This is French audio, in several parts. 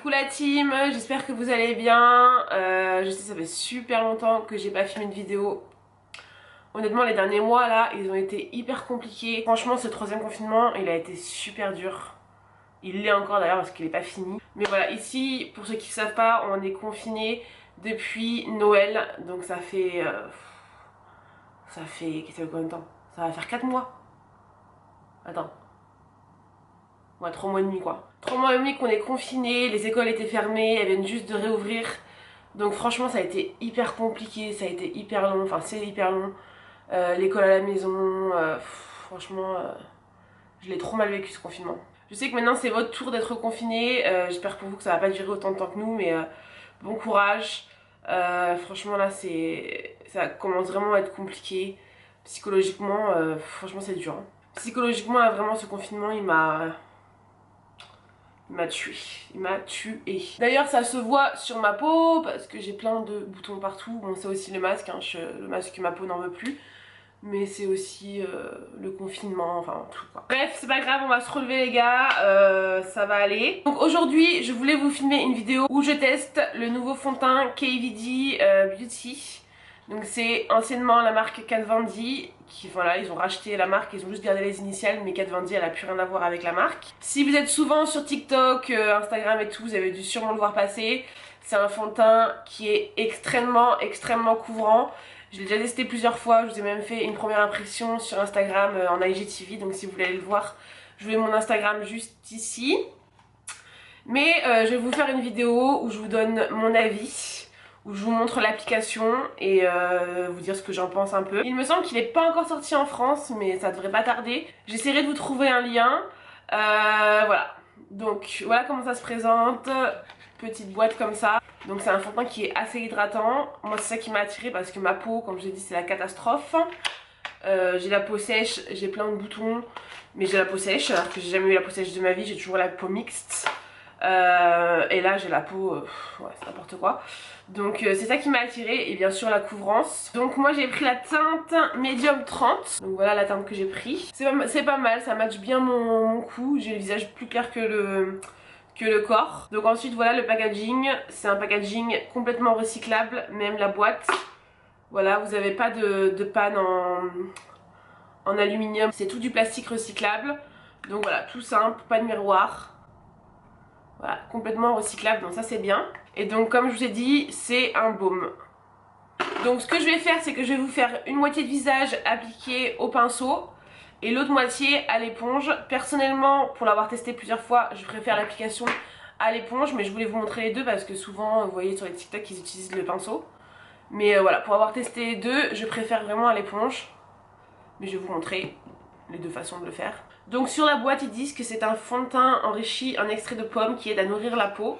Coucou la team, j'espère que vous allez bien. Je sais ça fait super longtemps que j'ai pas filmé de vidéo. Honnêtement les derniers mois là ils ont été hyper compliqués. Franchement ce troisième confinement il a été super dur. Il l'est encore d'ailleurs parce qu'il est pas fini. Mais voilà, ici pour ceux qui ne savent pas on est confinés depuis Noël. Donc ça fait combien de temps? Ça va faire 4 mois. Attends. Ouais, 3 mois et demi quoi. 3 mois et demi qu'on est confinés, les écoles étaient fermées, elles viennent juste de réouvrir. Donc franchement ça a été hyper compliqué, ça a été hyper long, enfin c'est hyper long. L'école à la maison, franchement je l'ai trop mal vécu ce confinement. Je sais que maintenant c'est votre tour d'être confiné, j'espère pour vous que ça va pas durer autant de temps que nous, mais bon courage. Franchement là ça commence vraiment à être compliqué. Psychologiquement, franchement c'est dur. Hein. Psychologiquement là vraiment ce confinement il m'a tué, il m'a tué. D'ailleurs ça se voit sur ma peau parce que j'ai plein de boutons partout. Bon c'est aussi le masque, hein. Le masque ma peau n'en veut plus. Mais c'est aussi le confinement, enfin tout quoi. Bref c'est pas grave, on va se relever les gars, ça va aller. Donc aujourd'hui je voulais vous filmer une vidéo où je teste le nouveau fond de teint KVD Beauty. Donc c'est anciennement la marque Kat Von D, qui voilà ils ont racheté la marque, ils ont juste gardé les initiales, mais Kat Von D elle a plus rien à voir avec la marque. Si vous êtes souvent sur TikTok, Instagram et tout, vous avez dû sûrement le voir passer. C'est un fond de teint qui est extrêmement couvrant. Je l'ai déjà testé plusieurs fois, je vous ai même fait une première impression sur Instagram en IGTV, donc si vous voulez aller le voir, je vous mets mon Instagram juste ici. Mais je vais vous faire une vidéo où je vous donne mon avis, où je vous montre l'application et vous dire ce que j'en pense un peu. Il me semble qu'il n'est pas encore sorti en France, mais ça devrait pas tarder. J'essaierai de vous trouver un lien. Voilà. Donc voilà comment ça se présente. Petite boîte comme ça. Donc c'est un fond de teint qui est assez hydratant. Moi c'est ça qui m'a attiré parce que ma peau, comme je l'ai dit, c'est la catastrophe. J'ai la peau sèche, j'ai plein de boutons, mais j'ai la peau sèche alors que j'ai jamais eu la peau sèche de ma vie, j'ai toujours la peau mixte. Et là j'ai la peau, ouais c'est n'importe quoi. Donc c'est ça qui m'a attiré et bien sûr la couvrance. Donc moi j'ai pris la teinte Medium 30. Donc voilà la teinte que j'ai pris. C'est pas mal, ça matche bien mon cou. J'ai le visage plus clair que le corps. Donc ensuite voilà le packaging. C'est un packaging complètement recyclable, même la boîte. Voilà, vous n'avez pas de panne en aluminium. C'est tout du plastique recyclable. Donc voilà, tout simple, pas de miroir. Voilà, complètement recyclable, donc ça c'est bien. Et donc comme je vous ai dit, c'est un baume. Donc ce que je vais faire, c'est que je vais vous faire une moitié de visage appliquée au pinceau et l'autre moitié à l'éponge. Personnellement, pour l'avoir testé plusieurs fois, je préfère l'application à l'éponge, mais je voulais vous montrer les deux parce que souvent, vous voyez sur les TikTok, ils utilisent le pinceau. Mais voilà, pour avoir testé les deux, je préfère vraiment à l'éponge. Mais je vais vous montrer les deux façons de le faire. Donc sur la boîte ils disent que c'est un fond de teint enrichi en extrait de pomme qui aide à nourrir la peau.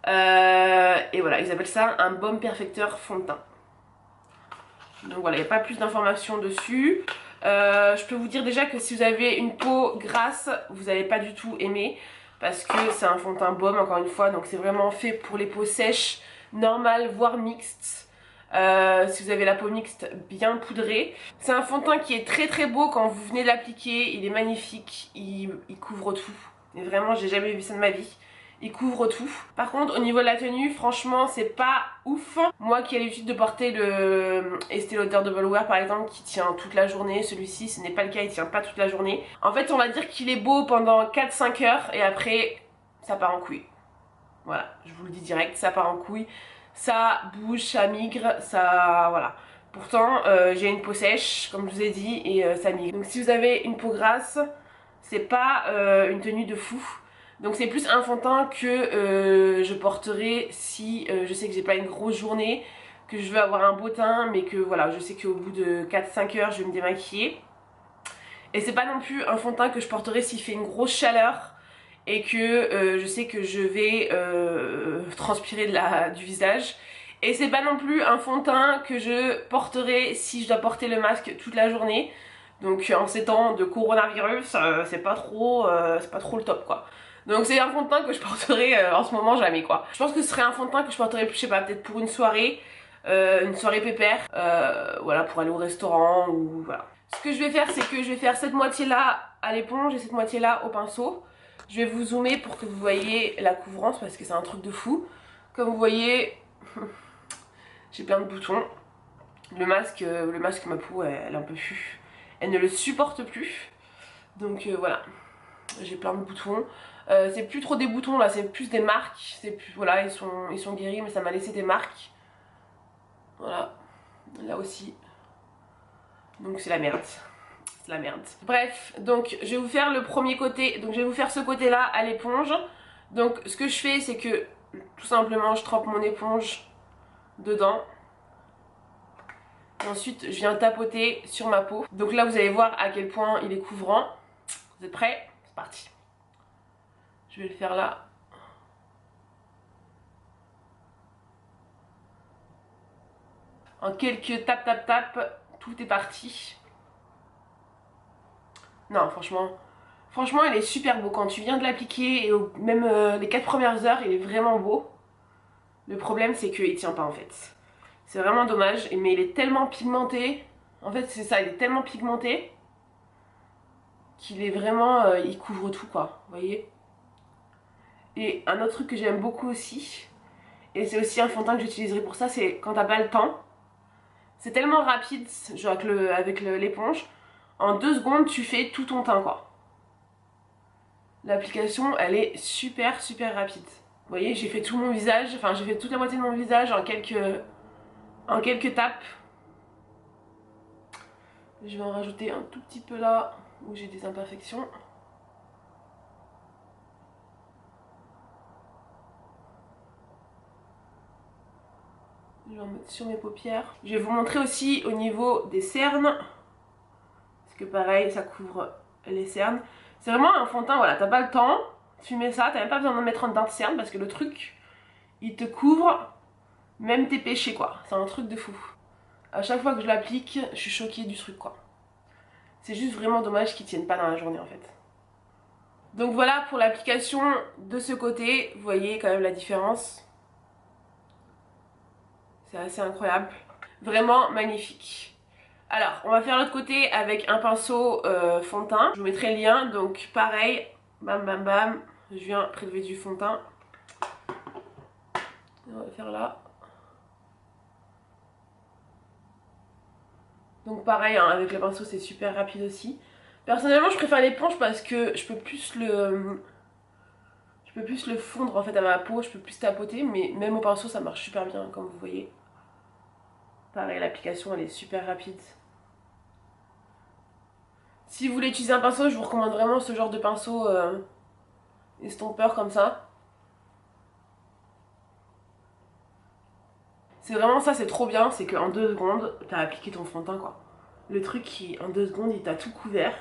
Et voilà, ils appellent ça un baume perfecteur fond de teint. Donc voilà, il n'y a pas plus d'informations dessus. Je peux vous dire déjà que si vous avez une peau grasse, vous n'allez pas du tout aimer. Parce que c'est un fond de teint baume encore une fois, donc c'est vraiment fait pour les peaux sèches, normales, voire mixtes. Si vous avez la peau mixte bien poudrée. C'est un fond de teint qui est très beau quand vous venez de l'appliquer, il est magnifique, il couvre tout. Et vraiment j'ai jamais vu ça de ma vie. Il couvre tout. Par contre au niveau de la tenue, franchement c'est pas ouf. Moi qui ai l'habitude de porter le Estée Lauder Double Wear par exemple qui tient toute la journée, celui-ci ce n'est pas le cas, il tient pas toute la journée. En fait on va dire qu'il est beau pendant 4-5 heures et après ça part en couille. Voilà, je vous le dis direct, ça part en couille. Ça bouge, ça migre, ça... voilà. Pourtant, j'ai une peau sèche, comme je vous ai dit, et ça migre. Donc si vous avez une peau grasse, c'est pas une tenue de fou. Donc c'est plus un fond de teint que je porterai si je sais que j'ai pas une grosse journée, que je veux avoir un beau teint, mais que voilà, je sais qu'au bout de 4-5 heures, je vais me démaquiller. Et c'est pas non plus un fond de teint que je porterai s'il fait une grosse chaleur et que je sais que je vais transpirer du visage. Et c'est pas non plus un fond de teint que je porterai si je dois porter le masque toute la journée. Donc en ces temps de coronavirus, c'est pas trop le top quoi. Donc c'est un fond de teint que je porterai en ce moment jamais quoi. Je pense que ce serait un fond de teint que je porterai, je sais pas, peut-être pour une soirée pépère, voilà, pour aller au restaurant ou voilà. Ce que je vais faire, c'est que je vais faire cette moitié là à l'éponge et cette moitié là au pinceau. Je vais vous zoomer pour que vous voyez la couvrance parce que c'est un truc de fou. Comme vous voyez, j'ai plein de boutons. Le masque ma peau, elle en peut plus. Elle ne le supporte plus. Donc voilà, j'ai plein de boutons. C'est plus trop des boutons là, c'est plus des marques. C'est plus, voilà, ils sont guéris, mais ça m'a laissé des marques. Voilà, là aussi. Donc c'est la merde. C'est la merde. Bref, donc je vais vous faire le premier côté. Donc je vais vous faire ce côté-là à l'éponge. Donc ce que je fais, c'est que tout simplement, je trempe mon éponge dedans. Et ensuite, je viens tapoter sur ma peau. Donc là, vous allez voir à quel point il est couvrant. Vous êtes prêts? C'est parti. Je vais le faire là. En quelques tap, tout est parti. Non, franchement, il est super beau. Quand tu viens de l'appliquer, et même les 4 premières heures, il est vraiment beau. Le problème, c'est qu'il tient pas en fait. C'est vraiment dommage, mais il est tellement pigmenté. En fait, c'est ça, il est tellement pigmenté qu'il est vraiment... il couvre tout, quoi. Vous voyez? Et un autre truc que j'aime beaucoup aussi, et c'est aussi un fond de teint que j'utiliserai pour ça, c'est quand t'as pas le temps. C'est tellement rapide, genre avec l'éponge. En 2 secondes, tu fais tout ton teint, quoi. L'application, elle est super rapide. Vous voyez, j'ai fait tout mon visage, enfin j'ai fait toute la moitié de mon visage en quelques tapes. Je vais en rajouter un tout petit peu là où j'ai des imperfections. Je vais en mettre sur mes paupières. Je vais vous montrer aussi au niveau des cernes. Parce que pareil, ça couvre les cernes. C'est vraiment un fond de teint, voilà, t'as pas le temps, tu mets ça, t'as même pas besoin de mettre un teint de cerne parce que le truc, il te couvre même tes péchés, quoi. C'est un truc de fou. À chaque fois que je l'applique, je suis choquée du truc, quoi. C'est juste vraiment dommage qu'ils tiennent pas dans la journée, en fait. Donc voilà pour l'application de ce côté. Vous voyez quand même la différence. C'est assez incroyable. Vraiment magnifique. Alors, on va faire l'autre côté avec un pinceau fond de teint. Je vous mettrai le lien. Donc pareil, bam. Je viens prélever du fond de teint. On va faire là. Donc pareil, hein, avec le pinceau c'est super rapide aussi. Personnellement je préfère l'éponge parce que je peux plus le fondre en fait à ma peau, je peux plus tapoter, mais même au pinceau ça marche super bien comme vous voyez. Pareil, l'application elle est super rapide. Si vous voulez utiliser un pinceau, je vous recommande vraiment ce genre de pinceau estompeur comme ça. C'est vraiment ça, c'est trop bien, c'est qu'en 2 secondes, t'as appliqué ton fond de teint quoi. Le truc qui, en 2 secondes, il t'a tout couvert.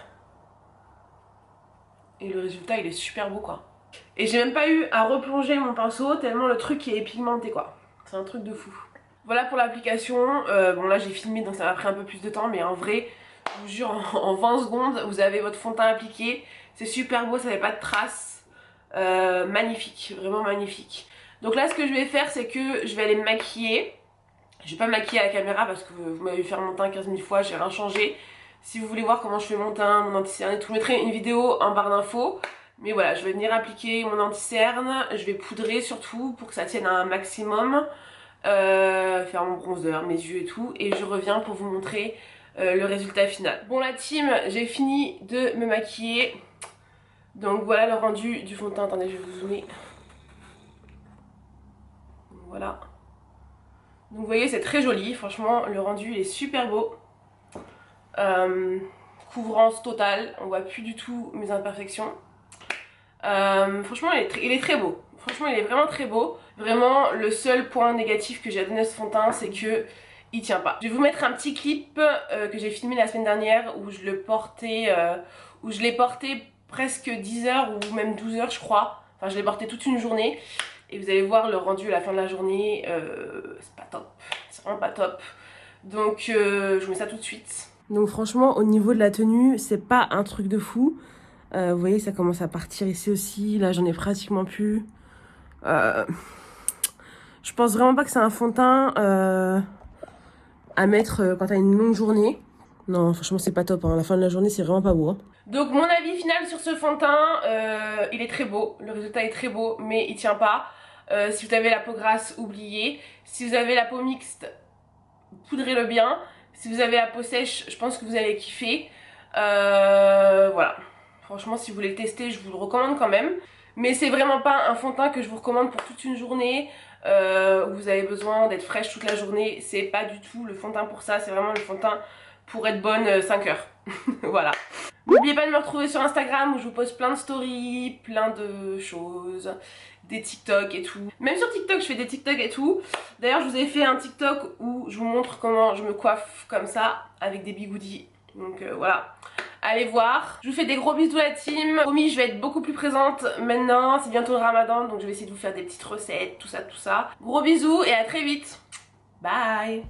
Et le résultat, il est super beau quoi. Et j'ai même pas eu à replonger mon pinceau tellement le truc est pigmenté quoi. C'est un truc de fou. Voilà pour l'application. Bon là j'ai filmé donc ça m'a pris un peu plus de temps, mais en vrai, je vous jure, en 20 secondes, vous avez votre fond de teint appliqué. C'est super beau, ça fait pas de traces. Magnifique, vraiment magnifique. Donc là ce que je vais faire c'est que je vais aller me maquiller. Je vais pas me maquiller à la caméra parce que vous m'avez vu faire mon teint 15 000 fois, j'ai rien changé. Si vous voulez voir comment je fais mon teint, mon anti-cerne et tout, je mettrai une vidéo en barre d'infos. Mais voilà, je vais venir appliquer mon anti-cerne, je vais poudrer surtout pour que ça tienne un maximum. Faire mon bronzer, mes yeux et tout. Et je reviens pour vous montrer le résultat final. Bon la team, j'ai fini de me maquiller. Donc voilà le rendu du fond de teint. Attendez, je vais vous zoomer. Donc, voilà. Donc vous voyez c'est très joli, franchement le rendu il est super beau. Couvrance totale, on voit plus du tout mes imperfections. Franchement il est très beau. Franchement il est vraiment très beau. Vraiment le seul point négatif que j'ai à donner à ce fond de teint c'est que il tient pas. Je vais vous mettre un petit clip que j'ai filmé la semaine dernière où je le portais, où je l'ai porté presque 10 heures ou même 12 heures je crois. Enfin je l'ai porté toute une journée. Et vous allez voir le rendu à la fin de la journée, c'est pas top, c'est vraiment pas top. Donc je vous mets ça tout de suite. Donc franchement au niveau de la tenue, c'est pas un truc de fou. Vous voyez ça commence à partir ici aussi, là j'en ai pratiquement plus. Je pense vraiment pas que c'est un fond de teint à mettre quand t'as une longue journée. Non franchement c'est pas top, hein. À la fin de la journée c'est vraiment pas beau. Hein. Donc mon avis final sur ce fond de teint, il est très beau, le résultat est très beau, mais il tient pas. Si vous avez la peau grasse, oubliez. Si vous avez la peau mixte, poudrez-le bien. Si vous avez la peau sèche, je pense que vous allez kiffer. Voilà. Franchement, si vous voulez le tester, je vous le recommande quand même. Mais c'est vraiment pas un fond de teint que je vous recommande pour toute une journée. Où vous avez besoin d'être fraîche toute la journée. C'est pas du tout le fond de teint pour ça. C'est vraiment le fond de teint pour être bonne 5 heures. Voilà. N'oubliez pas de me retrouver sur Instagram où je vous poste plein de stories, plein de choses, des TikTok et tout. Même sur TikTok, je fais des TikTok et tout. D'ailleurs, je vous ai fait un TikTok où je vous montre comment je me coiffe comme ça, avec des bigoudis. Donc voilà, allez voir. Je vous fais des gros bisous la team. Promis, je vais être beaucoup plus présente maintenant. C'est bientôt le Ramadan, donc je vais essayer de vous faire des petites recettes, tout ça, tout ça. Gros bisous et à très vite. Bye.